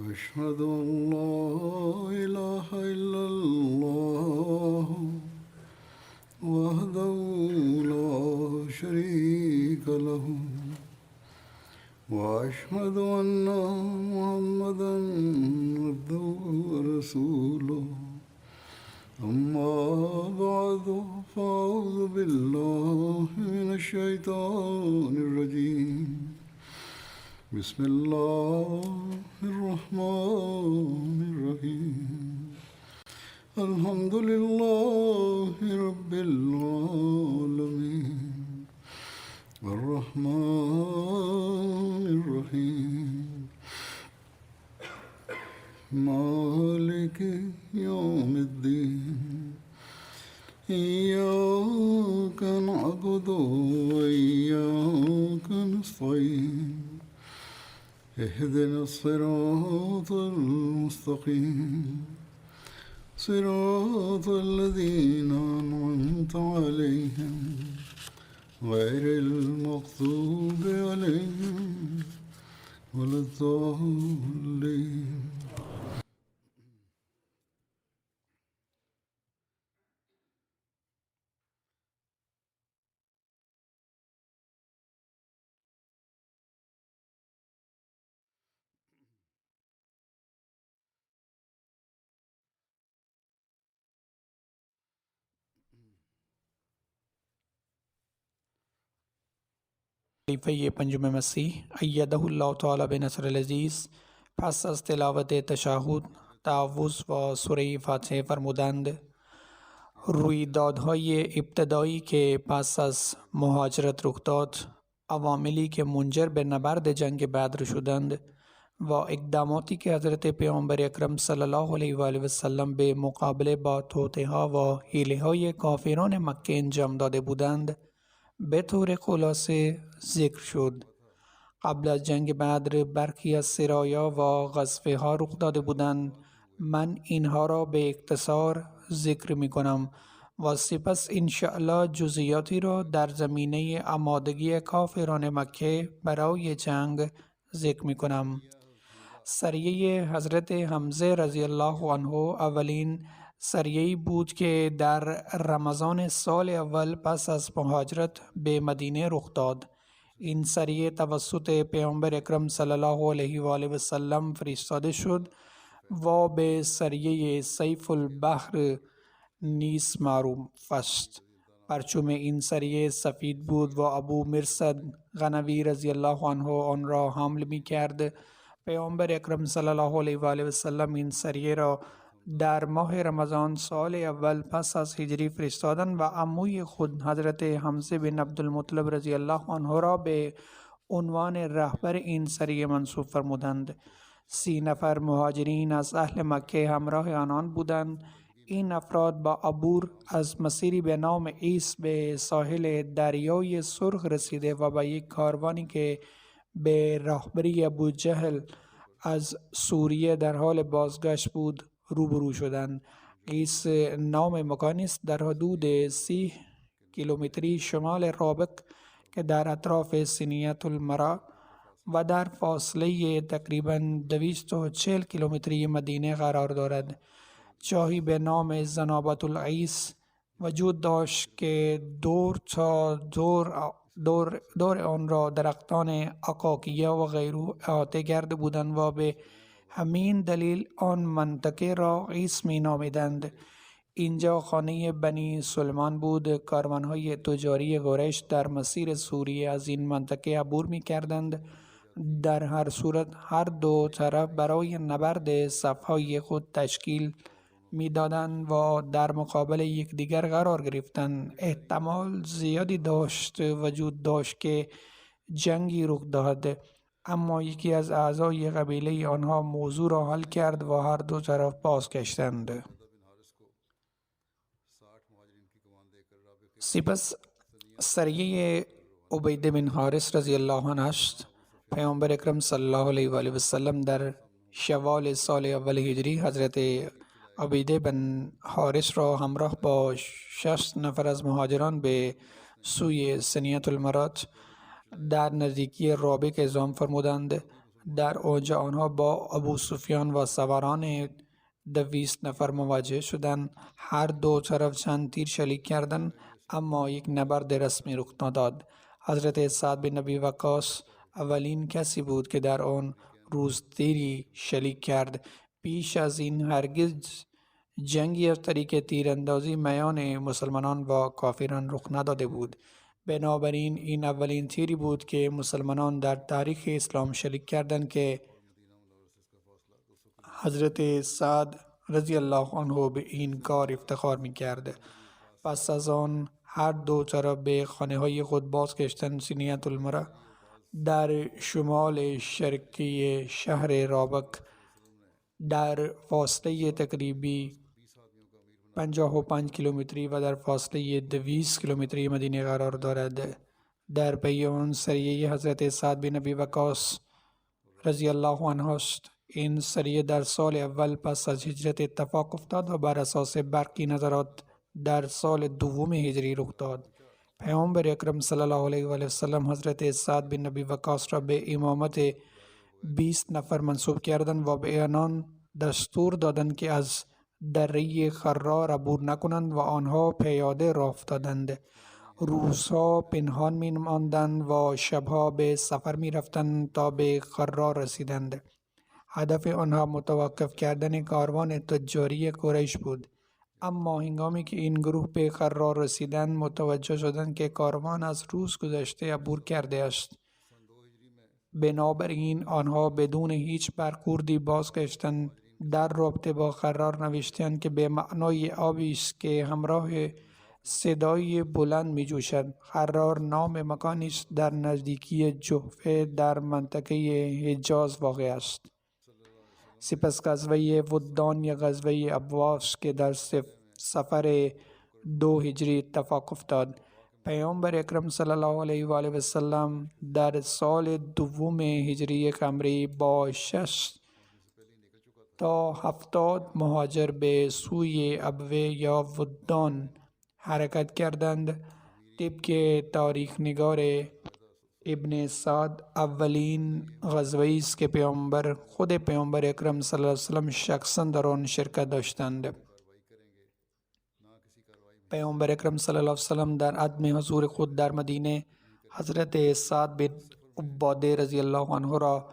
أشهد أن لا إله إلا الله وحده لا شريك له وأشهد أن محمدا عبده ورسوله أما بعد فأعوذ بالله من الشيطان الرجيم بسم الله الرحمن الرحيم الحمد لله رب العالمين الرحمن الرحيم مالك يوم الدين إياك نعبد وإياك نستعين اهدنا الصراط المستقيم صراط الذين أنعمت عليهم غير المغضوب عليهم ولا الضالين. خلیفه پنجم مسیح ایده الله تعالی به نصر العزیز پس از تلاوت تشهد، تعوذ و سوره فاتحه فرمودند: رویدادهای ابتدایی که پس از مهاجرت رخ داد، عواملی که منجر به نبرد جنگ بدر شدند و اقداماتی که حضرت پیامبر اکرم صلی الله علیه و آله و سلم به مقابله با توطئه‌ها و حیله‌های کافران مکه انجام داده بودند، به طور خلاصه ذکر شد. قبل از جنگ بدر برخی از سرایا و غزوه ها رخ داده بودند. من اینها را به اختصار ذکر می کنم و سپس انشاءالله جزئیاتی را در زمینه آمادگی کافران مکه برای جنگ ذکر می کنم. سریه حضرت حمزه رضی الله عنه اولین سریه‌ای بود که در رمضان سال اول پس از مهاجرت به مدینه رخ داد. این سریه توسط پیامبر اکرم صلی الله علیه و آله و سلم فرستاده شد و به سریه سیف البحر نیز معروف است. پرچم این سریه سفید بود و ابو مرصد غنوی رضی الله عنه آن را حمل می کرد. پیامبر اکرم صلی الله علیه و آله و سلم این سریه را در ماه رمضان سال اول پس از هجری فرستادند و عموی خود حضرت حمزه بن عبدالمطلب رضی الله عنه را به عنوان رهبر این سریه منصوب فرمودند. 30 نفر مهاجرین از اهل مکه همراه آنان بودند. این افراد با عبور از مسیری به نام ایس به ساحل دریای سرخ رسیده و به یک کاروانی که به راهبری ابو جهل از سوریه در حال بازگشت بود روبرو شدند. ایس نام مکانی است در حدود 30 کیلومتری شمال رابق که در اطراف سینیت المرا و در فاصله تقریباً 240 کیلومتری مدینه قرار دارد. جایی به نام زنابت العیس وجود داشت که دور آن را درختان عقاقیه و غیره احاطه کرده بودند و به همین دلیل آن منطقه را عیس می نامیدند. اینجا خانه بنی سلمان بود. کاروانهای تجاری قریش در مسیر سوریه از این منطقه عبور می کردند. در هر صورت هر دو طرف برای نبرد صفهای خود تشکیل می دادند و در مقابل یکدیگر قرار گرفتند. احتمال زیادی وجود داشت که جنگی رخ دهد، اما یکی از اعضای قبیله آنها موضوع را حل کرد و هر دو طرف بازگشتند. سپس سریه عبیده بن حارث رضی الله عنه است. پیامبر اکرم صلی الله علیه و آله و سلم در شوال سال اول هجری حضرت عبیده بن حارث را همراه با 60 نفر از مهاجران به سوی سنیت المرات در نزدیکی رابق اعزام فرمودند. در اوج آنها با ابو سفیان و سواران 200 نفر مواجه شدند. هر دو طرف چند تیر شلیک کردند، اما یک نبرد رسمی رخ نداد. حضرت سعد بن نبی وقاص اولین کسی بود که در آن روز تیری شلیک کرد. پیش از این هرگز جنگی از طریق تیراندازی میان مسلمانان و کافران رخ نداده بود. بنابراین این اولین تیری بود که مسلمانان در تاریخ اسلام شلیک کردند که حضرت سعد رضی الله عنه به این کار افتخار می کرد. پس از آن هر دو طرف به خانه های خود بازگشتند. سینیت المرء در شمال شرقی شهر رابق در فاصله تقریبی 55 کیلومتری و در فاصله 200 کیلومتری مدینه قرار دارد. در پی آن سریه حضرت سعد بن نبی وقاص رضی الله عنه است. این سریه در سال اول پس از هجرت اتفاق افتاد و بر اساس برقی نظرات در سال دوم هجری رخ داد. پیامبر اکرم صلی الله علیه و سلم حضرت سعد بن نبی وقاص را به امامت 20 نفر منصوب کردند و به آنان دستور دادند که از دره خرار عبور نکنند و آنها پیاده راه افتادند. روزها پنهان می ماندند و شبها به سفر می رفتند تا به خرار رسیدند. هدف آنها متوقف کردن کاروان تجاری قریش بود. اما هنگامی که این گروه به خرار رسیدند متوجه شدند که کاروان از روز گذشته عبور کرده است. بنابراین آنها بدون هیچ برخوردی بازگشتند. در رابطه با خرار نوشتند که به معنای آبی است که همراه صدای بلند می جوشد. خرار نام مکانی است در نزدیکی جحفه در منطقه حجاز واقع است. سپس غزوه ودان یا غزوه ابواس که در سفر 2 هجری اتفاق افتاد. پیامبر اکرم صلی الله علیه و آله و سلم در سال دوم هجری قمری با 6 تا 70 مهاجر به سوی ابوه یا ودان حرکت کردند. طبق تاریخ نگار ابن سعد اولین غزوه است که خود پیامبر اکرم صلی الله علیه و سلم شخصا در آن شرکت داشتند. پیامبر اکرم صلی الله علیه و سلم در عدم حضور خود در مدینه حضرت سعد بن عباده رضی الله عنه را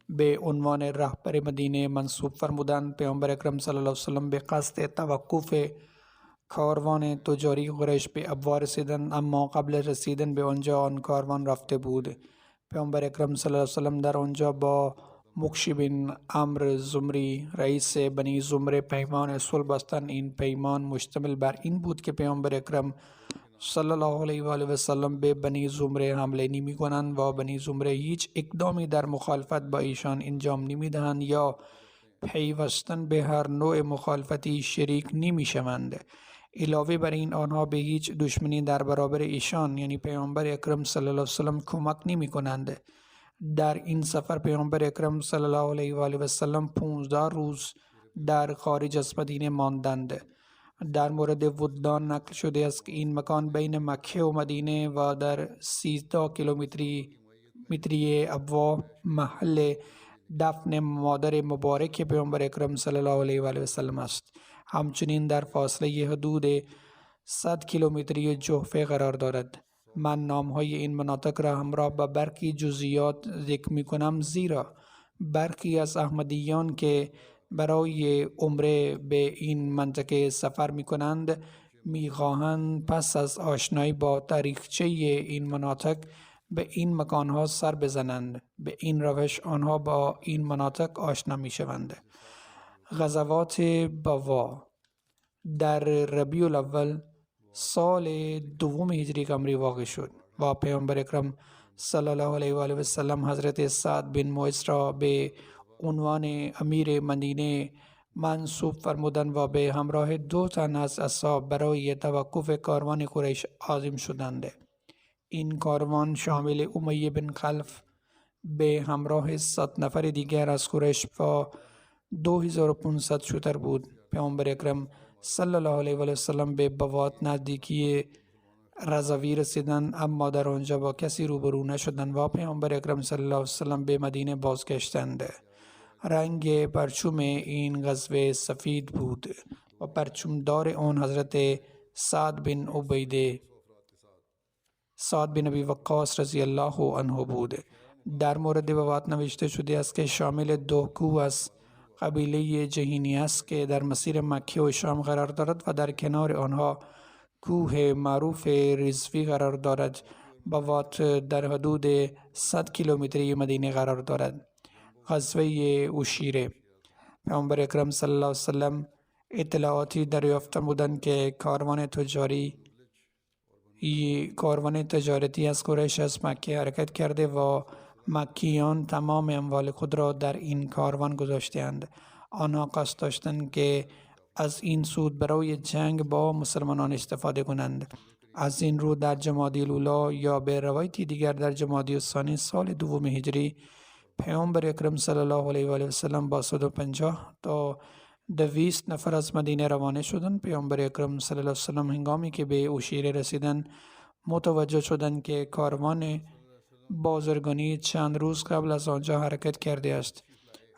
به عنوان رهبر مدینه منصوب فرمودند. پیامبر اکرم صلی الله علیه و سلم به قصد توقف کاروان تجاری قریش به ابوا رسیدند، اما قبل رسیدن به آنجا آن کاروان رفته بود. پیامبر اکرم صلی الله علیه و سلم در آنجا با مکشی بن عمرو زمری رئیس بنی زمره پیمان صلح بستند. این پیمان مشتمل بر این بود که پیامبر اکرم صلی الله علیه و آله و سلم به بنی زمره حمله نمی کنند و بنی زمره هیچ اقدامی در مخالفت با ایشان انجام نمی دهند یا پیوستن به هر نوع مخالفتی شریک نمی شوند. علاوه بر این آنها به هیچ دشمنی در برابر ایشان یعنی پیامبر اکرم صلی الله علیه و سلم کمک نمی کنند. در این سفر پیامبر اکرم صلی الله علیه و آله و سلم 15 روز در خارج از مدینه ماندند. در مورد ودان نقل شده است که این مکان بین مکه و مدینه و در 13 کیلومتری ابوا محل دفن مادر مبارک پیامبر اکرم صلی الله علیه و آله و سلم است. همچنین در فاصله حدود 100 کیلومتری جحفه قرار دارد. من نامهای این مناطق را همراه با برخی جزئیات ذکر می کنم، زیرا برخی از احمدیان که برای عمره به این منطقه سفر می کنند می خواهند پس از آشنایی با تاریخچه این مناطق به این مکانها سر بزنند. به این روش آنها با این مناطق آشنا می شوند. غزوات بوا در ربیع الاول سال دوم هجری قمری واقع شد و پیامبر اکرم صلی الله علیه و آله و سلم حضرت سعد بن معاذ را به عنوان امیر مدینه منصوب فرمودند و به همراه 2 تن از اصحاب برای توقف کاروان قریش عازم شدند. این کاروان شامل امیه بن خلف به همراه 100 نفر دیگر از قریش و 2500 شتر بود. پیامبر اکرم صلی الله علیه و سلم به بوات نزدیکی رضوی رسیدند، اما در آنجا با کسی روبرو نشدند و پیامبر اکرم صلی الله علیه وسلم به مدینه بازگشتند. رنگ پرچم این غزوه سفید بود و پرچمدار آن حضرت سعد بن ابی وقاص رضی الله عنه بود. در مورد وفات نوشته شده است که شامل 2 کوه است. قبیله جهینی است که در مسیر مکه و شام قرار دارد و در کنار آنها کوه معروف رضوی قرار دارد. وفات در حدود 100 کیلومتری مدینه قرار دارد. غزوه عشیره. پیامبر اکرم صلی الله علیه وسلم اطلاعاتی دریافته بودند که کاروان تجارتی از قریش از مکه حرکت کرده و مکیان تمام اموال خود را در این کاروان گذاشتند. آنها قصد داشتند که از این سود برای جنگ با مسلمانان استفاده کنند. از این رو در جمادی الاولی یا به روایتی دیگر در جمادی الثانی سال 2 هجری پیامبر اکرم صلی الله علیه و آله و سلم با 150 تا 200 نفر از مدینه روانه شدند. پیامبر اکرم صلی الله علیه و سلم هنگامی که به عشیره رسیدند متوجه شدند که کاروان بازرگانی چند روز قبل از آنجا حرکت کرده است.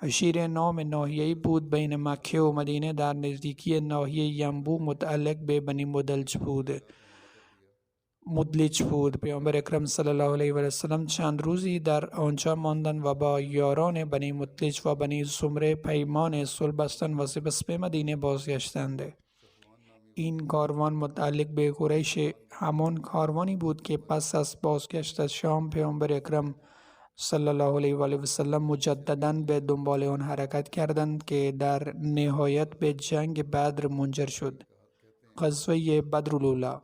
عشیره نام ناحیه‌ای بود بین مکه و مدینه در نزدیکی ناحیه ینبو متعلق به بنی مدلج بود. پیامبر اکرم صلی الله علیه و آله و سلم چند روزی در آنجا ماندند و با یاران بنی مدلج و بنی زمره پیمان صلح بستند و سپس به مدینه بازگشتند. این کاروان متعلق به قریش همان کاروانی بود که پس از بازگشت از شام پیامبر اکرم صلی الله علیه و آله و سلم مجدداً به دنبال آن حرکت کردند که در نهایت به جنگ بدر منجر شد. غزوه بدرالاولی.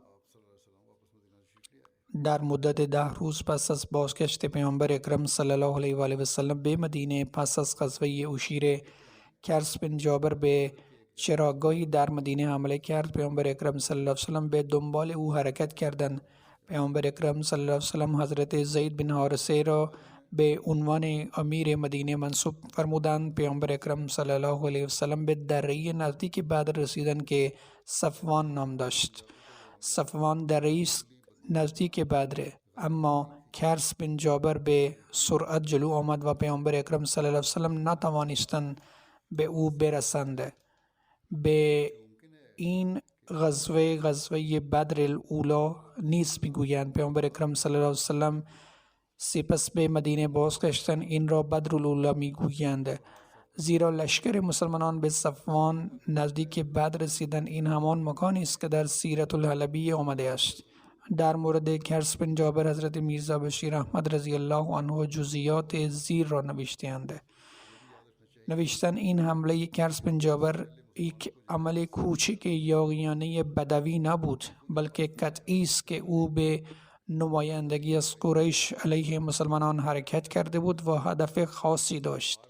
در مدت 10 روز پس از بازگشت پیامبر اکرم صلی الله علیه و آله و سلم به مدینه، پس از غزوه عشیره، کرس بن جابر به چراگاهی در مدینه حمله کرد. پیامبر اکرم صلی الله علیه و سلم به دنبال او حرکت کردند. پیامبر اکرم صلی الله علیه و سلم حضرت زید بن حارثه را به عنوان امیر مدینه منصوب فرمودند. پیامبر اکرم صلی الله علیه و سلم به دره نزدیک بدر رسیدند که صفوان نام داشت. صفوان دره نزدیک بدر، اما کرس بن جابر به سرعت جلو آمد و پیامبر اکرم صلی الله علیه و سلم نتوانستند به او برسند. به این غزوه بدر الاولی نیز میگویند. پیامبر اکرم صلی الله علیه و سلم سپس به مدینه بازگشتند. این را بدر الاولی میگویند زیرا لشکر مسلمانان به صفوان نزدیک بدر رسیدند. این همان مکانی است که در سیرت الحلبی آمده است. در مورد کرس بن جابر حضرت میرزا بشیر احمد رضی الله عنه جزئیات زیر را نوشتند. این حمله کرس بن جابر یک عمل کوچک یاغیانه بدوی نبود، بلکه قطعی است که او به نمایندگی از قریش علیه مسلمانان حرکت کرده بود و هدف خاصی داشت.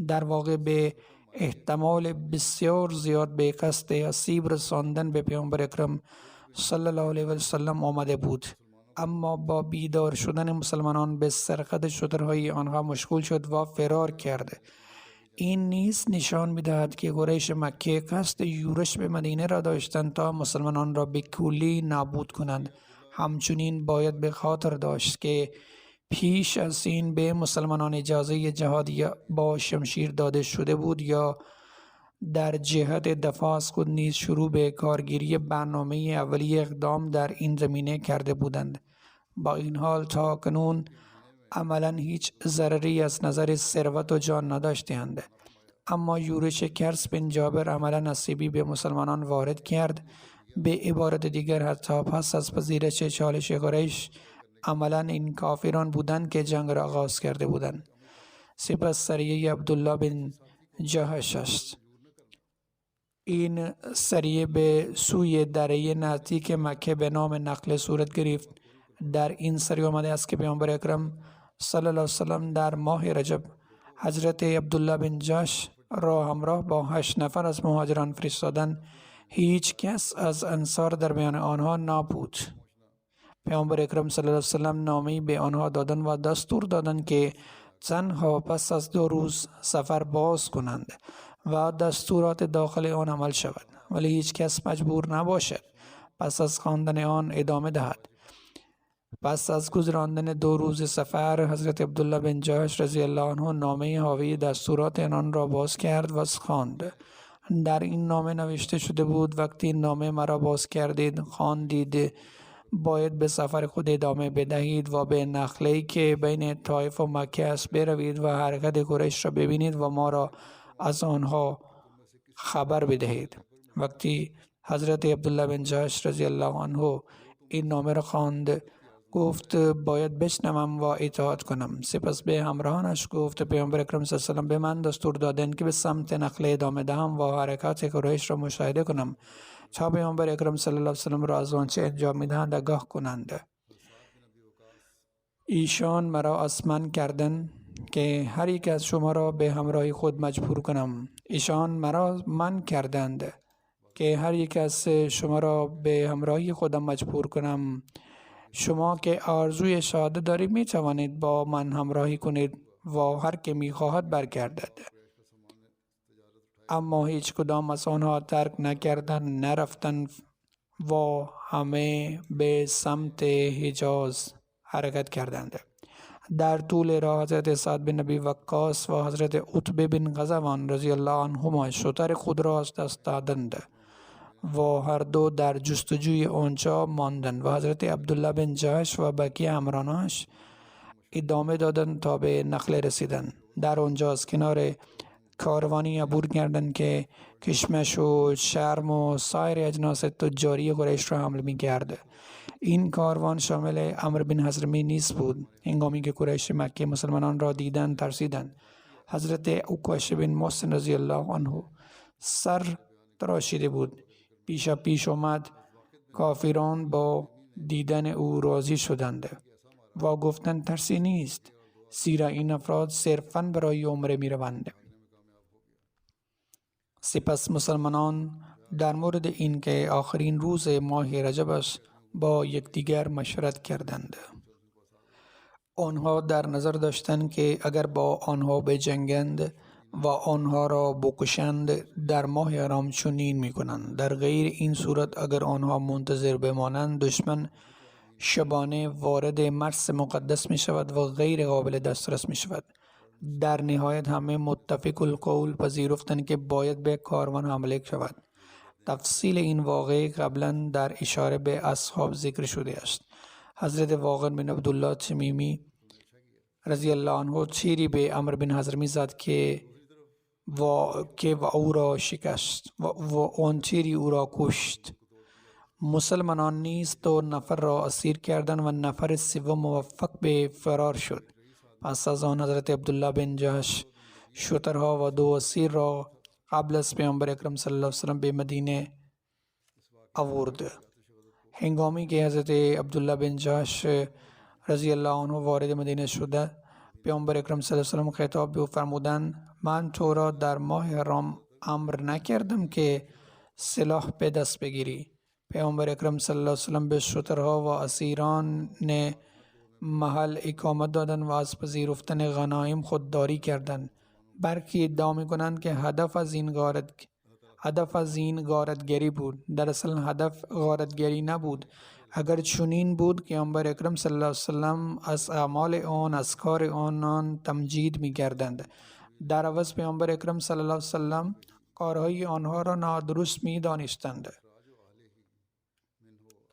در واقع به احتمال بسیار زیاد به قصد آسیب رساندن به پیامبر اکرم صلی الله علیه و سلم آمده بود، اما با بیدار شدن مسلمانان به سرقت شترهای آنها مشغول شد و فرار کرد. این نیز نشان می‌دهد که قریش مکه قصد یورش به مدینه را داشتند تا مسلمانان را به کلی نابود کنند. همچنین باید به خاطر داشت که پیش از این به مسلمانان اجازه جهاد یا با شمشیر داده شده بود یا در جهت دفاع از خود نیز شروع به کارگیری برنامه اولیه اقدام در این زمینه کرده بودند. با این حال تا کنون عملا هیچ ضرری از نظر ثروت و جان نداشتند، اما یورش کرس بن جابر عملا آسیبی به مسلمانان وارد کرد. به عبارت دیگر حتی پس از پذیرش چالش قریش عملا این کافران بودند که جنگ را آغاز کرده بودند. سپس سریه عبدالله بن جهش است. این سریه به سوی دره نزدیک مکه به نام نخله صورت گرفت. در این سریه آمده است که پیامبر اکرم صلی الله علیه و سلم در ماه رجب حضرت عبدالله بن جهش را همراه با 8 نفر از مهاجران فرستادند. هیچ کس از انصار در میان آنها نبود. پیامبر اکرم صلی الله علیه و سلم نامه‌ای به آنها دادند و دستور دادند که تنها پس از 2 روز سفر باز کنند و دستورات داخل آن عمل شود، ولی هیچ کس مجبور نباشد. پس از خواندن آن ادامه دهد. پس از گذراندن 2 روز سفر حضرت عبدالله بن جحش رضی الله عنه نامه حاوی دستورات آن را باز کرد و خواند. در این نامه نوشته شده بود وقتی نامه مرا باز کردید خواندید باید به سفر خود ادامه بدهید و به نخله‌ای که بین طایف و مکه است بروید و حرکت قریش را ببینید و ما را از آنها خبر بدهید. وقتی حضرت عبدالله بن جحش رضی الله عنه این نامه را خواند گفت باید بشنوم و اطاعت کنم. سپس به همراهانش گفت پیامبر اکرم صلی الله علیه و آله به من دستور دادند که به سمت نخله ادامه دهم و حرکات قریش را مشاهده کنم تا پیامبر اکرم صلی الله علیه و سلم را از آنچه انجام می‌دهند آگاه کنند. ایشان مرا آسمان کردند که هر یک از شما را به همراهی خود مجبور کنم. ایشان مرا من کردند که هر یک از شما را به همراهی خودم مجبور کنم. شما که آرزوی شهادت دارید می توانید با من همراهی کنید و هر که می خواهد برگردد. اما هیچ کدام از آنها ترک نکردند نرفتند و همه به سمت حجاز حرکت کردند. در طول راه حضرت سعد بن ابی وقاص و حضرت عتبه بن غزوان رضی الله عنهما شتر خود را از دست دادند و هر دو در جستجوی آنجا ماندند و حضرت عبدالله بن جحش و بقیه همراهانش ادامه دادند تا به نخله رسیدند. در آنجا از کنار کاروانی عبور کردند که کشمش و شرم و سایر اجناس تجاری قریش را حمل می کرد. این کاروان شامل عمرو بن حضرمی نیز بود. هنگامی که قریش مکه مسلمانان را دیدند ترسیدند. حضرت عکاش بن محسن رضی الله عنه سر تراشیده بود. پیشا پیش آمد. کافران با دیدن او راضی شدند و گفتند ترسی نیست زیرا این افراد صرفاً برای عمره می روند. سپس مسلمانان در مورد این که آخرین روز ماه رجب است با یکدیگر مشورت کردند. آنها در نظر داشتند که اگر با آنها بجنگند و آنها را بکشند در ماه حرام چنین میکنند. در غیر این صورت اگر آنها منتظر بمانند دشمن شبانه وارد مرز مقدس می شود و غیر قابل دسترس می شود. در نهایت همه متفق القول پذیرفتند که باید به کاروان حمله شود. تفصیل این واقعه قبلا در اشاره به اصحاب ذکر شده است. حضرت واقد بن عبدالله تمیمی رضی الله عنه تیری به عمرو بن حضرمی زد که او را شکست و آن تیری او را کشت. مسلمانان نیز 2 نفر را اسیر کردند و نفر سوم موفق به فرار شد. پس از آن حضرت عبدالله بن جحش شترها و 2 اسیر را قبل از پیامبر اکرم صلی الله علیه و سلم به مدینه آورد. هنگامی که حضرت عبدالله بن جحش رضی الله عنه وارد مدینه شده پیامبر اکرم صلی الله علیه و سلم خطاب به او فرمودند من تو را در ماه حرام امر نکردم که سلاح به دست بگیری. پیامبر اکرم صلی الله علیه و سلم به شترها و اسیران محل اقامت دادند و از پذیرفتن غنایم خودداری کردند. برخی ادعا می‌کنند که هدف از این غارتگری بود. در اصل هدف غارتگری نبود. اگر چنین بود که پیامبر اکرم صلی الله علیه و سلم از اعمال آن از کار آنان تمجید می‌کردند. در عوض پیامبر اکرم صلی الله علیه و سلم کارهای آنها را نادرست می‌دانستند.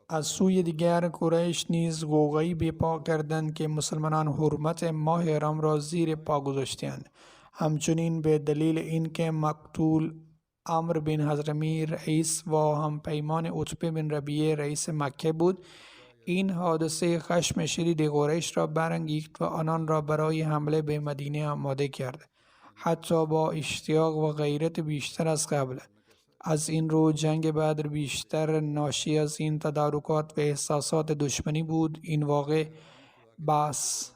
از سوی دیگر قریش نیز غوغایی برپا کردند که مسلمانان حرمت ماه حرام را زیر پا گذاشتند. همچنین به دلیل اینکه مقتول عمرو بن حضرمی رئیس و هم پیمان عتبه بن ربیعه رئیس مکه بود این حادثه خشم شدید قریش را برانگیخت و آنان را برای حمله به مدینه آماده کرد حتی با اشتیاق و غیرت بیشتر از قبل. از این رو جنگ بدر بیشتر ناشی از این تدارکات و احساسات دشمنی بود. این واقع بحث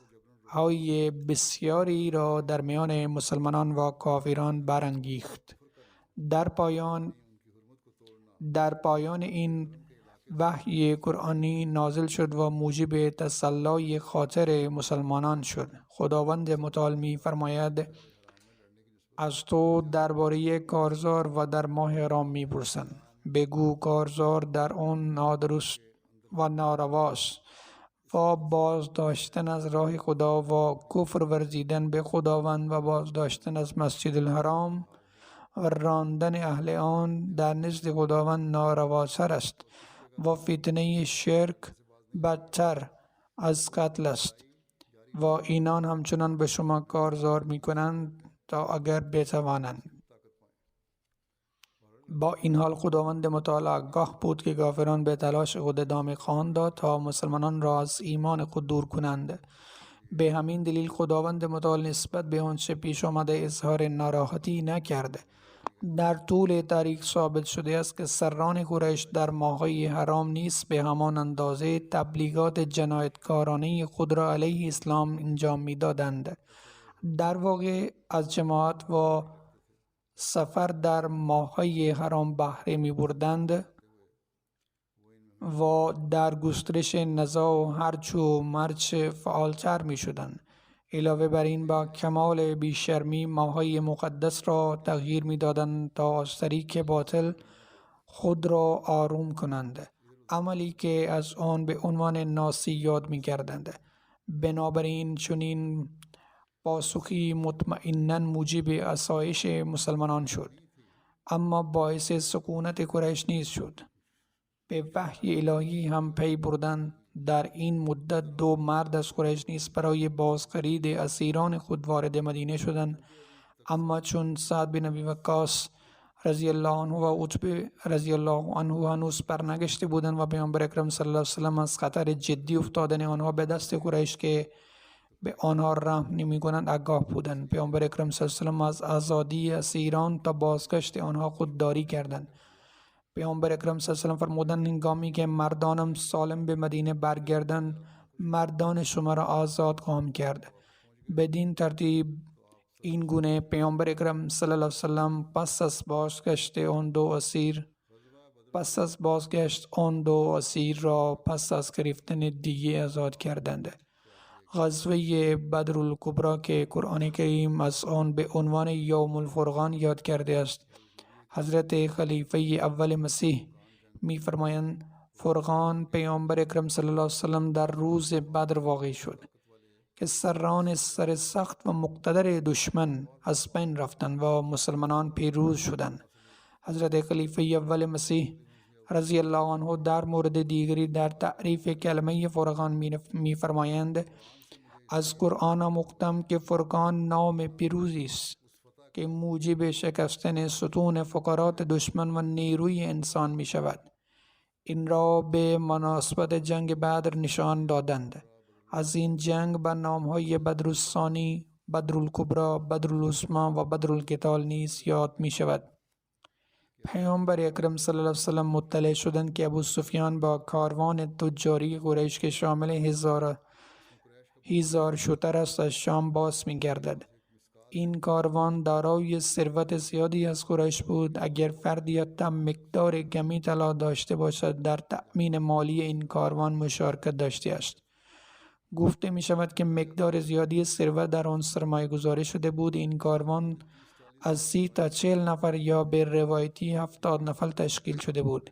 های بسیاری را در میان مسلمانان و کافران برانگیخت. در پایان این وحی قرآنی نازل شد و موجب تسلای خاطر مسلمانان شد. خداوند متعال می فرماید از تو درباره کارزار و در ماه حرام می پرسند. بگو کارزار در آن نادرست و نارواست و باز داشتن از راه خدا و کفر ورزیدن به خداوند و باز داشتن از مسجد الحرام و راندن اهل آن در نزد خداوند نارواتر است و فتنه شرک بدتر از قتل است و اینان همچنان به شما کارزار می کنند تا اگر بتوانند. با این حال خداوند متعال آگاه بود که کافران به تلاش خود ادامه خواهند داد تا مسلمانان را از ایمان خود دور کنند. به همین دلیل خداوند متعال نسبت به آنچه پیش آمده اظهار ناراحتی نکرده. در طول تاریخ ثابت شده است که سران قریش در ماه‌های حرام نیز به همان اندازه تبلیغات جنایتکارانه خود را علیه اسلام انجام می‌دادند. در واقع از جماعت و سفر در ماه‌های حرام بهره می‌بردند و در گسترش نزاع و هرچ و مرچ فعالتر می‌شدند. علاوه بر این با کمال بیشرمی ماه‌های مقدس را تغییر می‌دادند تا از طریق باطل خود را آروم کنند، عملی که از آن به عنوان ناسی یاد می‌کردند. بنابراین چنین پاسخی مطمئناً موجب آسایش مسلمانان شد، اما باعث سکونت قریش نیز شد. به وحی الهی هم پی بردن. در این مدت 2 مرد از قریش نیز برای بازخرید اسیران خود وارد مدینه شدند، اما چون سعد بن ابی وقاص رضی الله عنه و عتبه رضی الله عنه هنوز برنگشته بودند و پیامبر اکرم صلی الله علیه و سلم از خطر جدی افتادن آنها به دست قریش که به آنها رحم نمی‌کنند آگاه بودند، پیامبر اکرم صلی الله علیه و سلم از آزادی اسیران تا بازگشت آنها خودداری کردند. پیامبر اکرم صلی الله علیه و سلم فرمودند هنگامی که مردانم سالم به مدینه برگردند مردان شما را آزاد خواهم کرد. بدین ترتیب این گونه پیامبر اکرم صلی الله علیه و سلم پس از بازگشت آن دو اسیر را پس از گرفتن دیه آزاد کردند. غزوه بدر الکبری که قرآن کریم از آن به عنوان یوم الفرقان یاد کرده است، حضرت خلیفه اول مسیح می فرمایند فرقان پیامبر اکرم صلی الله علیه و سلم در روز بدر واقع شد که سران سر سخت و مقتدر دشمن از بین رفتند و مسلمانان پیروز شدند. حضرت خلیفه اول مسیح رضی الله عنه در مورد دیگری در تعریف کلمه فرقان می فرمایند از قرآن آموختم که فرقان نام پیروزی است که موجب شکستن ستون فقرات دشمن و نیروی انسان می شود. این را به مناسبت جنگ بدر نشان دادند. از این جنگ به نامهای بدر الثانی، بدر الکبری، بدر العظمی و بدر القتال نیز یاد می شود. پیامبر اکرم صلی الله علیه و سلم مطلع شدند که ابو سفیان با کاروان تجاری قریش که شامل هزار شتر است از شام باز می گردد. این کاروان دارای ثروت زیادی از قریش بود. اگر فردی حتی مقدار کمی طلا داشته باشد در تأمین مالی این کاروان مشارکت داشته است. گفته می شود که مقدار زیادی ثروت در آن سرمایه گذاری شده بود. این کاروان از 30 تا 40 نفر یا به روایتی 70 نفر تشکیل شده بود.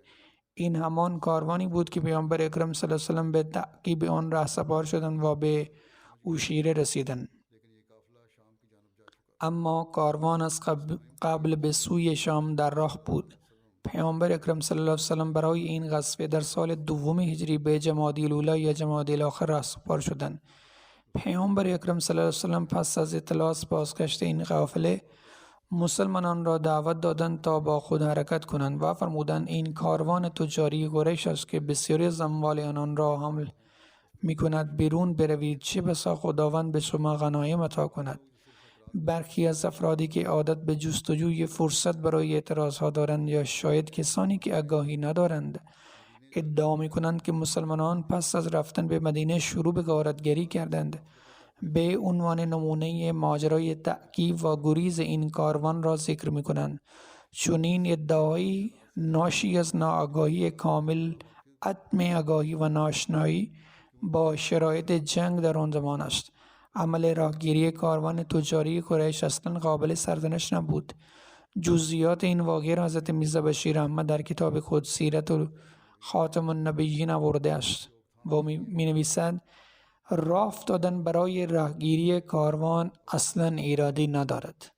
این همان کاروانی بود که پیامبر اکرم صلی الله علیه و سلم به تعقیب آن رهسپار شدند و به اوشیره رسیدند. اما کاروان از قبل به سوی شام در راه بود. پیامبر اکرم صلی الله علیه و سلم برای این غزوه در سال 2 هجری به جمادی الاولی یا جمادی الاخر رهسپار شدند. پیامبر اکرم صلی الله علیه و سلم پس از اطلاع بازگشت این قافله مسلمانان را دعوت دادند تا با خود حرکت کنند و فرمودند این کاروان تجاری قریش است که بسیاری از اموال آنان را حمل می کند. بیرون بروید، چه بسا خداوند به شما غنایم عطا کند. برخی از افرادی که عادت به جستجوی فرصت برای اعتراضها دارند یا شاید کسانی که آگاهی ندارند ادعا می کنند که مسلمانان پس از رفتن به مدینه شروع به غارتگری کردند. به عنوان نمونه ماجرای تعقیب و گریز این کاروان را ذکر می کنند. چون این ادعایی ناشی از ناآگاهی کامل، عدم آگاهی و ناشنایی با شرایط جنگ در آن زمان است. عمل راهگیری کاروان تجاری قریش اصلا قابل سرزنش نبود. جزئیات این واقعه را حضرت میرزا بشیر احمد در کتاب خود سیرت خاتم النبیین آورده است و می نویسد راه افتادن برای راهگیری کاروان اصلا ارادی ندارد.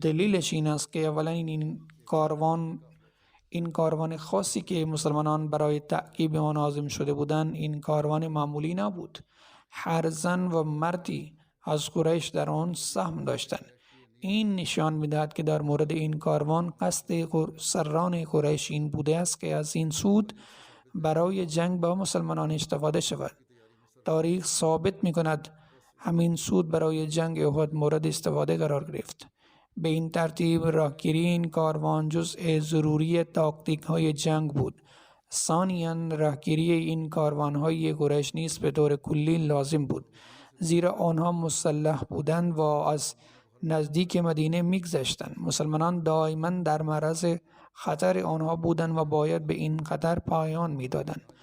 دلیلش این است که اولا این کاروان خاصی که مسلمانان برای تعقیب آن عازم شده بودند، این کاروان معمولی نبود. هر زن و مردی از قریش در آن سهم داشتند. این نشان می‌دهد که در مورد این کاروان قصد سران قریش این بوده است که از این سود برای جنگ با مسلمانان استفاده شود. تاریخ ثابت می‌کند همین سود برای جنگ احد مورد استفاده قرار گرفت. به این ترتیب راهگیری این کاروان جزء ضروری تاکتیک‌های جنگ بود. ثانیاً راهگیری این کاروان‌های قریش نیز به طور کلی لازم بود، زیرا آنها مسلح بودند و از نزدیک مدینه می‌گذشتند. مسلمانان دائما در معرض خطر آنها بودند و باید به این خطر پایان می‌دادند.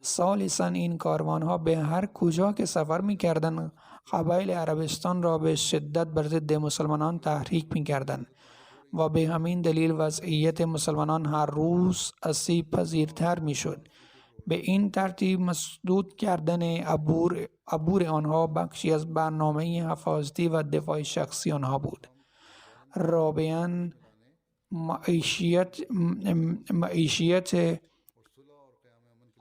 ثالثاً این کاروان‌ها به هر کجا که سفر می‌کردند قبایل عربستان را به شدت بر ضد مسلمانان تحریک می‌کردند و به همین دلیل وضعیت مسلمانان هر روز آسیب پذیرتر می‌شد. به این ترتیب مسدود کردن عبور آنها بخشی از برنامه حفاظتی و دفاع شخصی آنها بود. رابعاً معیشیت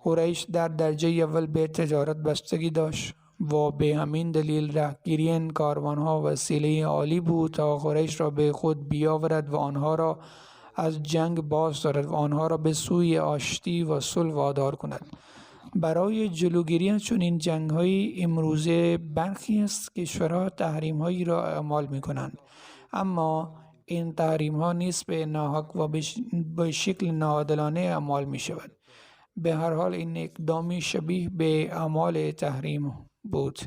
قریش در درجه اول به تجارت بستگی داشت و به همین دلیل راهگیری این کاروانها وسیله عالی بود تا قریش را به خود بیاورد و آنها را از جنگ باز دارد و آنها را به سوی آشتی و صلح وادار کند. برای جلوگیری از چنین جنگ‌های امروزه برخی از کشورها تحریم‌هایی را اعمال می‌کنند، اما این تحریم‌ها نیز به ناحق و به شکل ناعادلانه اعمال می‌شود. به هر حال این اقدامی شبیه به اعمال تحریم بود.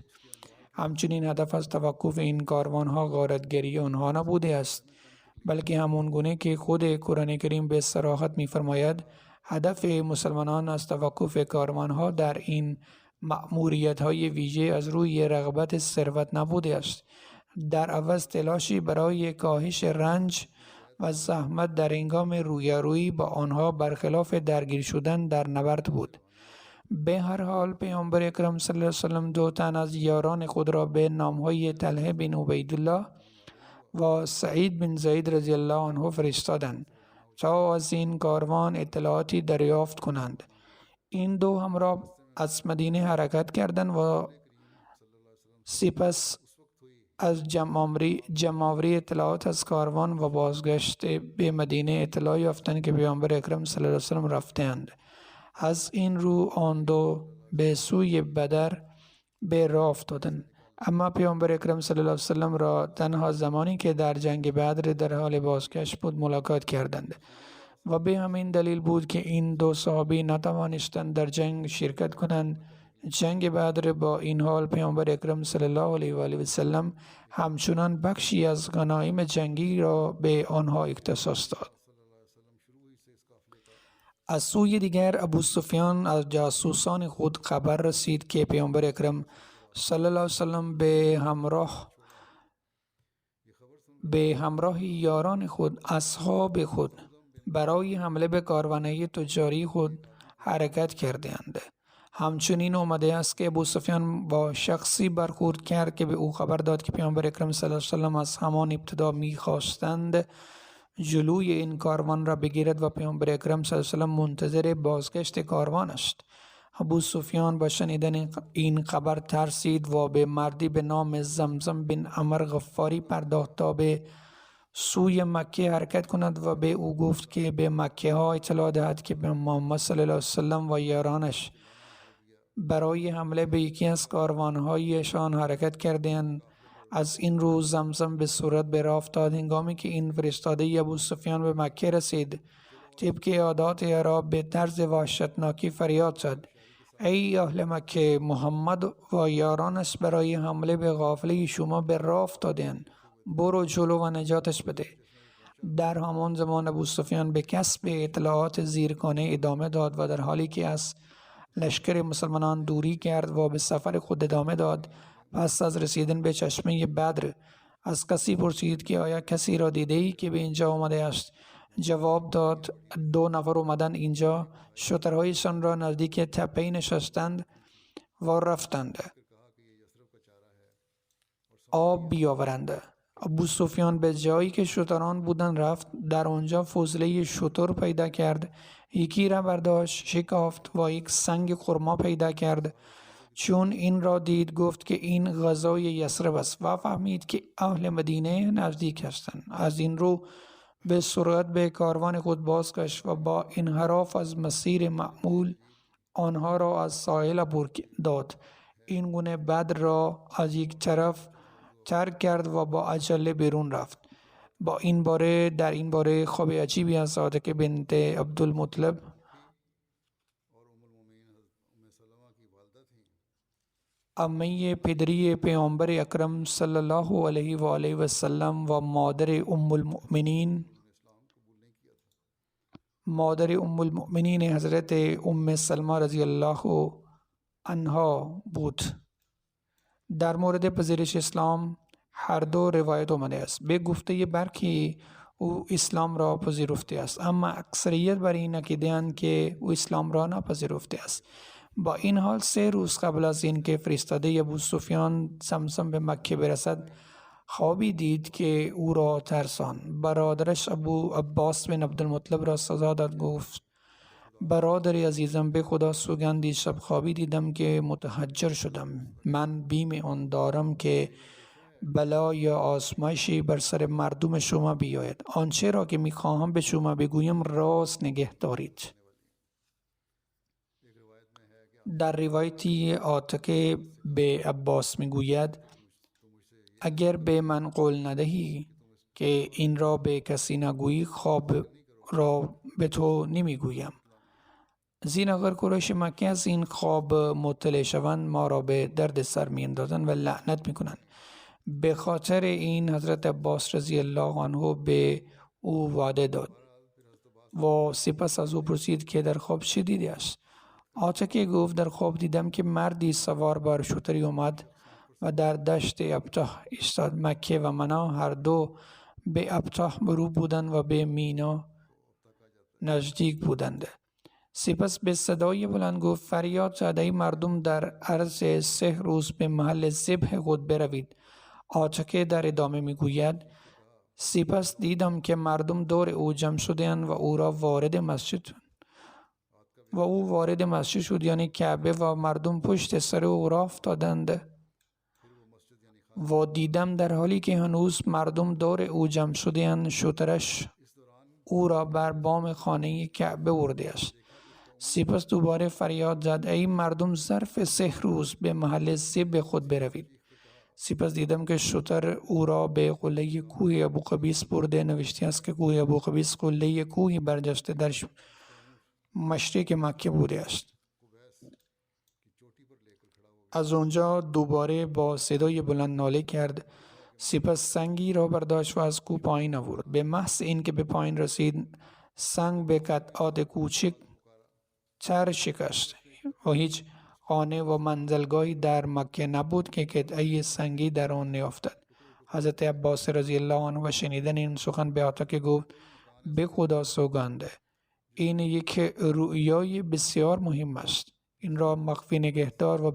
همچنین هدف از توقف این کاروان‌ها غارتگری آنها نبوده است، بلکه همون گونه که خود قرآن کریم به صراحت می‌فرماید هدف مسلمانان از توقف کاروان‌ها در این مأموریت‌های ویژه از روی رغبت ثروت نبوده است. در عوض تلاشی برای کاهش رنج و زحمت در هنگام رویارویی با آنها برخلاف درگیر شدن در نبرد بود. به هر حال پیامبر اکرم صلی الله علیه و سلم دو تن از یاران خود را به نام‌های طلحه بن عبیدالله و سعید بن زید رضی الله عنه فرستادند تا از این کاروان اطلاعاتی دریافت کنند. این دو همراه از مدینه حرکت کردند و سپس از جمع‌آوری اطلاعات از کاروان و بازگشت به مدینه اطلاع یافتند که پیامبر اکرم صلی الله علیه و سلم رفتند. از این رو آن دو به سوی بدر به راه افتادند، اما پیامبر اکرم صلی الله علیه و سلم را تنها زمانی که در جنگ بدر در حال بازگشت بود ملاقات کردند و به همین دلیل بود که این دو صحابی نتوانستند در جنگ شرکت کنند. جنگ بدر با این حال پیامبر اکرم صلی الله علیه و آله و سلم همچنان بخشی از غنایم جنگی را به آنها اختصاص داد. از سوی دیگر ابو سفیان از جاسوسان خود خبر رسید که پیامبر اکرم صلی الله علیه و سلم به همراه یاران خود اصحاب خود برای حمله به کاروانه تجاری خود حرکت کردند. همچنین آمده است که ابو سفیان با شخصی برخورد کرد که به او خبر داد که پیامبر اکرم صلی الله علیه و سلم از همان ابتدا می‌خواستند جلوی این کاروان را بگیرد و پیامبر اکرم صلی الله علیه و سلم منتظر بازگشت کاروان است. ابو سفیان با شنیدن این خبر ترسید و به مردی به نام زمزم بن عمر غفاری پرداخت تا به سوی مکه حرکت کند و به او گفت که به مکه ها اطلاع دهد که به محمد صلی الله علیه و سلم و یارانش برای حمله به یکی از کاروان‌هایشان حرکت کردند. از این رو زمزم به صورت به راه افتاد. هنگامی که این فرستاده ابو سفیان به مکه رسید، طبق عادات عرب به طرز وحشتناکی فریاد زد: ای اهل مکه، محمد و یارانش برای حمله به قافله شما به راه افتادند، برو جلو و نجاتش بده. در همان زمان ابو سفیان به کسب اطلاعات زیرکانه ادامه داد و در حالی که از لشکر مسلمانان دوری کرد و به سفر خود ادامه داد. پس از رسیدن به چشمه بدر از کسی پرسید که آیا کسی را دیده ای که به اینجا آمده است؟ جواب داد 2 نفر آمدند اینجا، شترهایشان را نزدیک تپه نشستند و رفتند آب بیاورند. ابو سفیان به جایی که شتران بودند رفت. در آنجا فضله شتر پیدا کرد، یکی را برداشت، شکافت و یک سنگ خرما پیدا کرد. چون این را دید گفت که این غذای یثرب است و فهمید که اهل مدینه نزدیک هستند. از این رو به سرعت به کاروان خود بازگشت و با انحراف از مسیر معمول آنها را از ساحل عبور داد. این گونه بدر را از یک طرف ترک کرد و با عجله بیرون رفت. در این باره خواب عجیبی از عاتکه بنت عبدالمطلب عمه پدری پیامبر اکرم صلی الله علیه و آله و سلم و مادر ام المؤمنین حضرت ام سلمہ رضی الله عنها بود. در مورد پذیرش اسلام هر دو روایت آمده است. به گفته برخی او اسلام را پذیرفته است، اما اکثریت بر این عقیده اند که او اسلام را نپذیرفته است. با این حال 3 روز قبل از اینکه فرستاده ابو سفیان سمسم به مکه برسد خوابی دید که او را ترسان. برادرش ابو عباس بن عبدالمطلب را سزا داد. گفت برادر عزیزم، به خدا سوگندی شب خوابی دیدم که متحجر شدم. من بیم آن دارم که بلا یا آزمایشی بر سر مردم شما بیاید. آنچه را که میخواهم به شما بگویم راست نگه دارید. در روایتی عاتکه به عباس میگوید اگر به من قول ندهی که این را به کسی نگویی، خواب را به تو نمیگویم. زین اگر قریش مکه از این خواب مطلع شوند ما را به درد سر می اندازند و لعنت می کنند. به خاطر این حضرت عباس رضی الله عنه به او وعده داد و سپس از او پرسید که در خواب چه دیده است. عاتکه گفت در خواب دیدم که مردی سوار بر شتری آمد و در دشت ابطح ایستاد. مکه و منا هر دو به ابطح برو بودند و به مینا نزدیک بودند. سپس به صدای بلند گفت فریاد زد ای مردم، در عرض 3 روز به محل ذبح خود بروید. عاتکه در ادامه میگوید سپس دیدم که مردم دور او جمع شدند و او وارد مسجد شد، یعنی کعبه، و مردم پشت سر او را افتادند. و دیدم در حالی که هنوز مردم دور او جمع شدند شترش او را بر بام خانه کعبه برده است. سپس دوباره فریاد زد ای مردم، ظرف 3 روز به محل ذبح خود بروید. سپس دیدم که شتر او را به قله کوه ابو قبیس برده. نوشته است که کوه ابو قبیس قله کوهی برجسته در مشرق مکه بوده است. از آنجا دوباره با صدای بلند ناله کرد. سپس سنگی را برداشت و از کوه پایین آورد. به محض اینکه به پایین رسید سنگ به قطعات کوچک تر شکست و هیچ خانه و منزلگاهی در مکه نبود که قطعه سنگی در آن نیفتد. حضرت عباس رضی الله عنه و شنیدن این سخن به عاتکه گفت به خدا سوگند، این یک رؤیای بسیار مهم است. این را مخفی نگهدار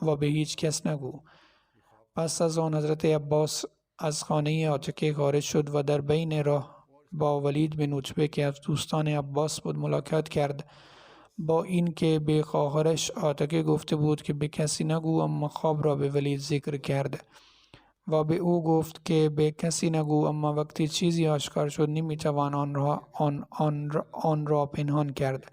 و به هیچ کس نگو. پس از آن حضرت عباس از خانه عاتکه خارج شد و در بین راه با ولید بن عتبه که از دوستان عباس بود ملاقات کرد. با این که به خواهرش عاتکه گفته بود که به کسی نگو، اما خواب را به ولید ذکر کرد و به او گفت که به کسی نگو، اما وقتی چیزی آشکار شد نمیتوان آن را پنهان کرد.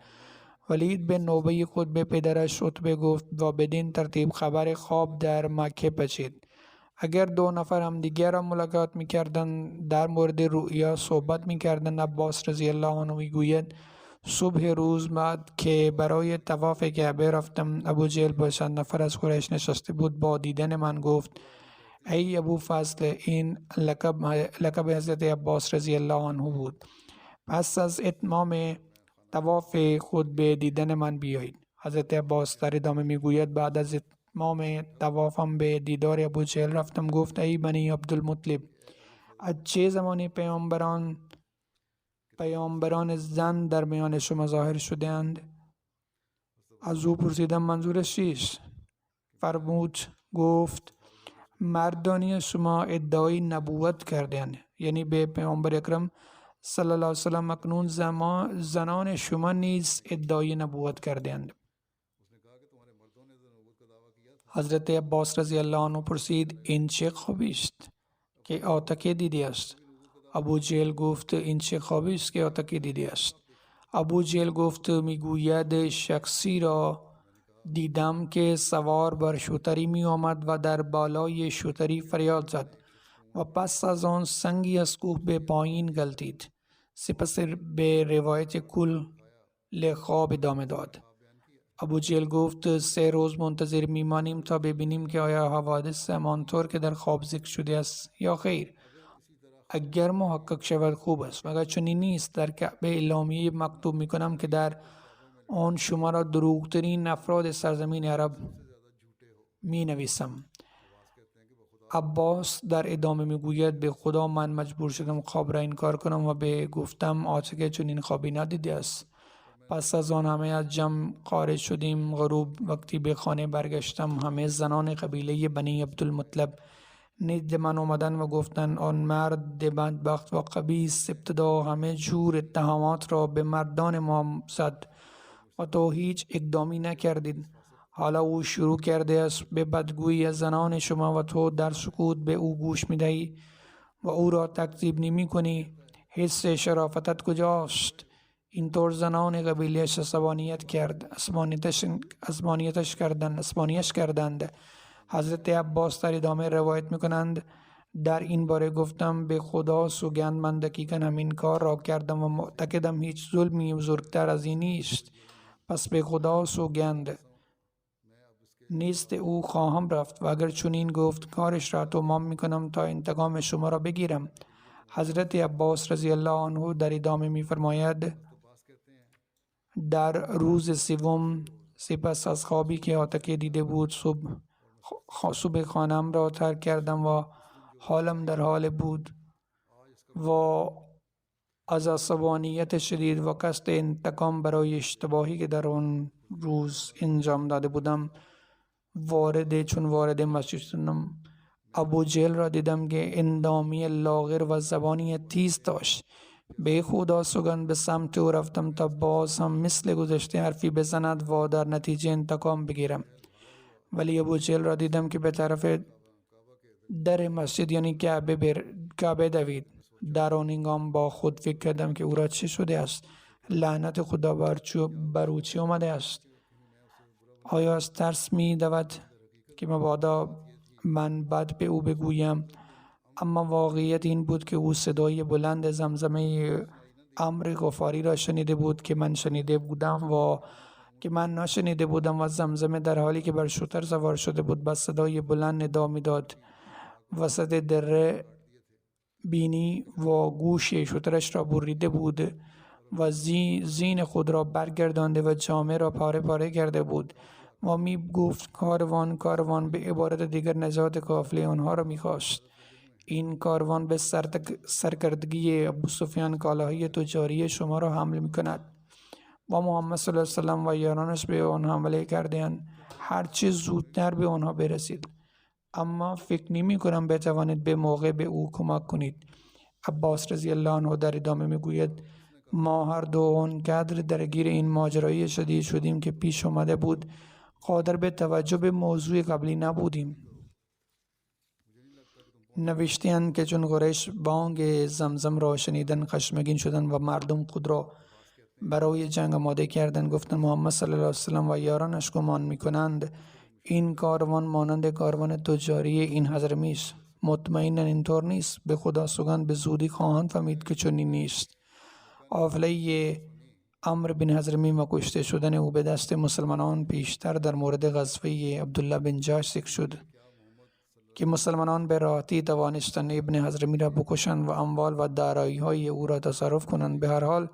ولید به نوبه خود به پدرش عتبه گفت و بدین ترتیب خبر خواب در مکه پیچید. اگر 2 نفر هم دیگر را ملاقات میکردند در مورد رؤیا صحبت میکردند. عباس رضی الله عنه میگوید صبح روز بعد که برای طواف کعبه رفتم، ابو جهل با چند نفر از قریش نشسته بود. با دیدن من گفت ای ابو فضل، این لقب حضرت عباس رضی الله عنه بود. پس از اتمام طواف خود به دیدن من بیایید. حضرت عباس در ادامه میگوید بعد از اتمام طوافم به دیدار ابو جهل رفتم. گفت ای بنی عبدالمطلب، از چه زمانی پیامبران زن در میان شما ظاهر شده‌اند؟ از او پرسیدم منظورش چیست؟ فرمود گفت مردانی شما ادعای نبوت کردند، یعنی به پیامبر اکرم صلی الله علیه وسلم اکنون زنان شما نیز ادعای نبوت کردند. حضرت عباس رضی الله عنه پرسید این چه خوابی است که آتکی دیده است؟ ابو جهل گفت این چه خوابی است که آتکی دیده است؟ ابو جهل گفت میگوید شخصی را دیدم که سوار بر شتری می آمد و در بالای شتری فریاد زد و پس از آن سنگی از کوه به پایین غلتید. سپس به روایت کل خواب ادامه داد. ابو جهل گفت 3 روز منتظر میمانیم تا ببینیم که آیا حوادث همانطور که در خواب ذکر شده است یا خیر. اگر محقق شود خوب است، مگر چنین نیست در کعبه اعلامیه مکتوب میکنم که در آن شما را دروغترین افراد سرزمین عرب می نویسم. عباس در ادامه میگوید به خدا من مجبور شدم خواب را انکار کنم و به گفتم آتکه چنین خوابی ندیده است. پس از آن همه از جمع خارج شدیم. غروب وقتی به خانه برگشتم همه زنان قبیله بنی عبدالمطلب نزد من آمدن و گفتند آن مرد بدبخت و خبیث ابتدا همه جور اتهامات را به مردان ما زد و تو هیچ اقدامی نکردید. حالا او شروع کرده است به بدگویی از زنان شما و تو در سکوت به او گوش می‌دهی و او را تکذیب نمی‌کنی. حس شرافتت کجاست؟ اینطور زنان قبیله‌اش اسمانیش کردند. حضرت عباس در ادامه روایت می‌کنند در این باره گفتم به خدا سوگند من دقیقاً همین کار را کردم و معتقدم هیچ ظلمی بزرگتر از این نیست. پس به خدا سوگند نیست او خواهم رفت و اگر چنین گفت کارش را تمام میکنم تا انتقام شما را بگیرم. حضرت عباس رضی الله عنه در ادامه میفرماید در روز سوم سپس از خوابی که آتکی دیده بود صبح خانم را ترک کردم و حالم در حال بود و از عصبانیت شدید و قصد انتقام برای اشتباهی که در آن روز انجام داده بودم وارد مسجد شدم. ابو جهل را دیدم که اندامی لاغر و زبانی تیز داشت. به خدا سوگند به سمت او رفتم تا باز هم مثل گذشته حرفی بزند و در نتیجه انتقام بگیرم. ولی ابو جهل را دیدم که به طرف در مسجد یعنی کعبه دوید. در آن هنگام با خود فکر کردم که او را چه شده است؟ لعنت خدا بر او چه آمده است؟ آیا از ترس می دود که مبادا من بد به او بگویم؟ اما واقعیت این بود که او صدای بلند زمزمه عمرو غفاری را شنیده بود که من نشنیده بودم و زمزمه در حالی که بر شتر سوار شده بود با صدای بلند ندا می‌داد. وسط دره بینی و گوش شترش را بریده بود و زین خود را برگردانده و جامه را پاره پاره کرده بود و می گفت کاروان به عبارت دیگر نجات قافله آنها را می‌خواست. این کاروان به سرکردگی ابو سفیان کالاهای تجاری شما را حمل می‌کند و محمد صلی الله علیه و سلم و یارانش به آن حمله کردند. هر چه زودتر به آنها برسید، اما فکر نمی‌کنم بتوانید به موقع به او کمک کنید. عباس رضی الله عنه در ادامه میگوید ما هر دو آنقدر درگیر این ماجرای شدید شدیم که پیش آمده بود قادر به توجه به موضوع قبلی نبودیم. نوشته‌اند که چون قریش بانگ زمزم را شنیدن خشمگین شدند و مردم خود را برای جنگ آماده کردند. گفتند محمد صلی الله علیه و سلم و یارانش گمان می‌کنند این کاروان مانند کاروان تجاری این حضرمی است. مطمئنا اینطور نیست. به خدا سوگند به زودی خواهند فهمید که چنین نیست. قافله عمرو بن حضرمی و کشته شدن او به دست مسلمانان پیشتر در مورد غزوه عبدالله بن جحش ذکر شد که مسلمانان به راحتی توانستند ابن حضرمی را بکشند و اموال و دارایی‌های او را تصرف کنند. به هر حال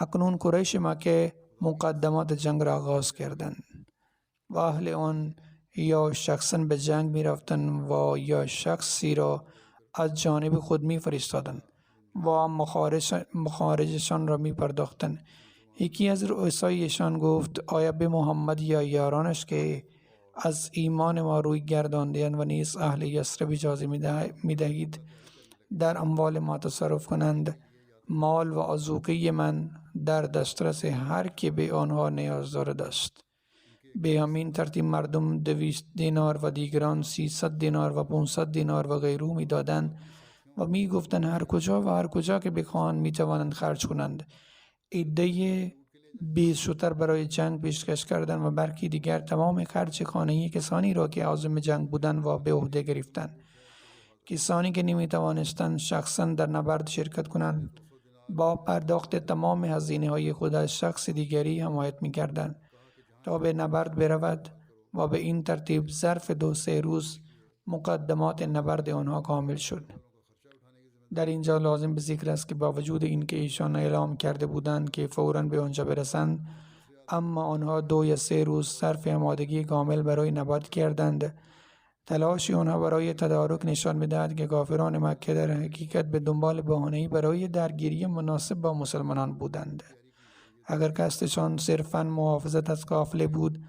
اکنون قریش مکه مقدمات جنگ را آغاز کردند و اهل آن یا شخصا به جنگ می رفتند و یا شخصی را از جانب خود می فرستادند و مخارجشان را می پرداختند. یکی از رؤسایشان گفت آیا به محمد یا یارانش که از ایمان ما روی گردانده‌اند و نیز اهل یثرب اجازه می دهید در اموال ما تصرف کنند؟ مال و آذوقه من در دسترس هر که به آنها نیاز دارد است. به همین ترتیب مردم 200 دینار و دیگران 300 دینار و 500 دینار و غیره می دادند و می گفتند هر کجا که بخواهند می توانند خرج کنند. عده 20 شتر برای جنگ پیشکش کردند و برخی دیگر تمام خرج خانه‌ای کسانی را که عازم جنگ بودند و به عهده گرفتند. کسانی که نمی توانستند شخصا در نبرد شرکت کنند با پرداخت تمام هزینه‌های خود از شخص دیگری حمایت می کردند تا به نبرد برود و به این ترتیب ظرف 2-3 روز مقدمات نبرد آنها کامل شد. در اینجا لازم به ذکر است که با وجود اینکه ایشان اعلام کرده بودند که فوراً به آنجا برسند، اما آنها 2 یا 3 روز صرف آمادگی کامل برای نبرد کردند. تلاش آنها برای تدارک نشان می‌دهد که کافران مکه در حقیقت به دنبال بهانه‌ای برای درگیری مناسب با مسلمانان بودند. اگر قصدشان صرفاً محافظت از قافله بود،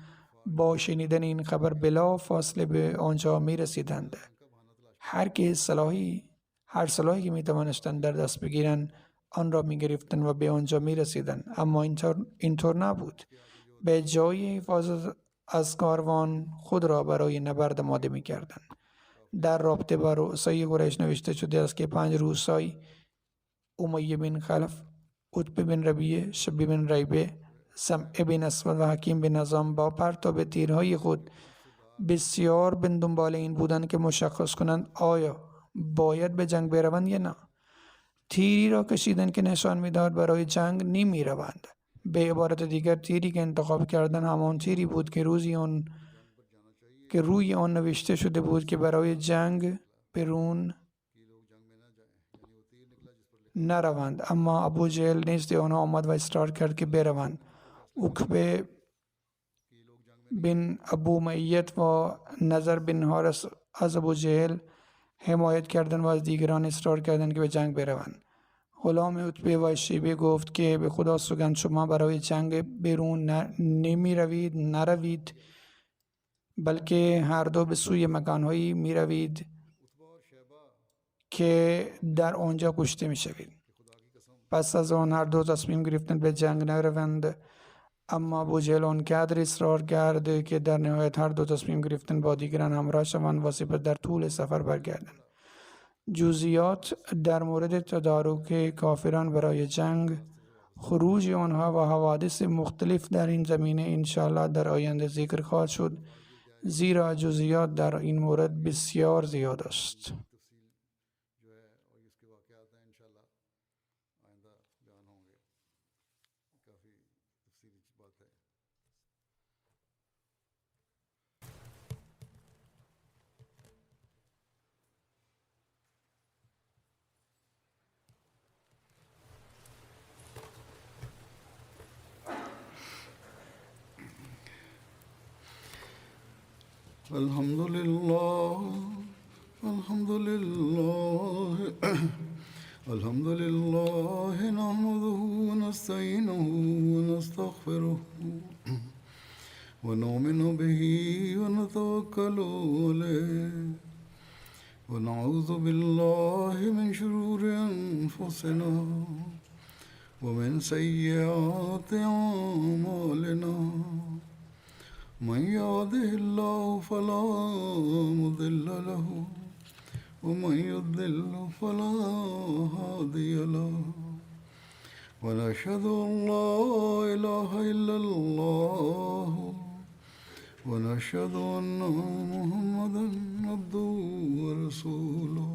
با شنیدن این خبر بلا فاصله به آنجا می رسیدند. هر سلاحی که می توانستند در دست بگیرند آن را می گرفتند و به آنجا می رسیدند. اما اینطور نبود. به جای حفاظت از کاروان خود را برای نبرد آماده می کردند. در رابطه با رؤسای قریش نوشته شده است که 5 رؤسای امیه بن خلف، عتبه بن ربیعه، شبی بن ریبه، سمع بن اسود و حکیم بن نظام با پرتاب تیرهای خود بسیار به دنبال این بودند که مشخص کنند آیا باید به جنگ بروند یا نه. تیری را کشیدند که نشان می‌داد برای جنگ نمی روند. به عبارت دیگر تیری که انتخاب کردن همان تیری بود که روی آن نوشته شده بود که برای جنگ برون نروند. اما ابو جهل نزد آنها آمد و اصرار کرد که بروند. عقبه بن ابو معیط و نظر بن حارث از ابو جهل حمایت کردند و از دیگران اصرار کردند که به جنگ بروند. غلام عتبه و شیبه گفت که به خدا سوگند شما برای جنگ برون نروید، بلکه هر دو به سوی مکانهایی می روید که در آنجا کشته می شوید. پس از آن هر دو تصمیم گرفتند به جنگ نروند، اما ابو جهل آنقدر اصرار کرد که در نهایت هر دو تصمیم گرفتند با دیگران همراه شوند و سپس در طول سفر برگردند. جزئیات در مورد تدارک کافران برای جنگ، خروج آنها و حوادث مختلف در این زمینه انشاءالله در آینده ذکر خواهد شد، زیرا جزئیات در این مورد بسیار زیاد است. الحمد لله الحمد لله نحمده ونستعينه ونستغفره ونؤمن به ونتوكل عليه ونعوذ بالله من شرور أنفسنا ومن سيئات أعمالنا من يهده الله فلا مضل له ومن يضلل فلا هادي له ونشهد أن لا إله إلا الله ونشهد أن محمدا عبده ورسوله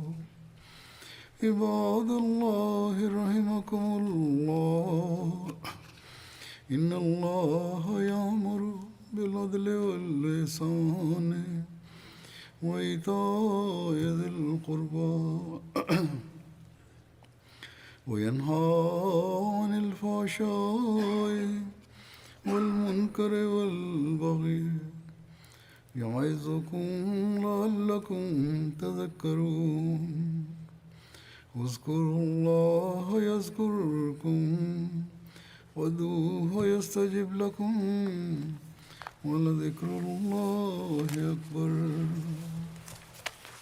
عباد الله رحمكم الله إن الله يأمر بالعدل والإحسان وإيتاء ذي القربى وينهى عن الفحشاء والمنكر والبغي يعظكم لعلكم تذكرون واذكروا الله يذكركم وادعوه يستجب لكم ولذكر الله أكبر.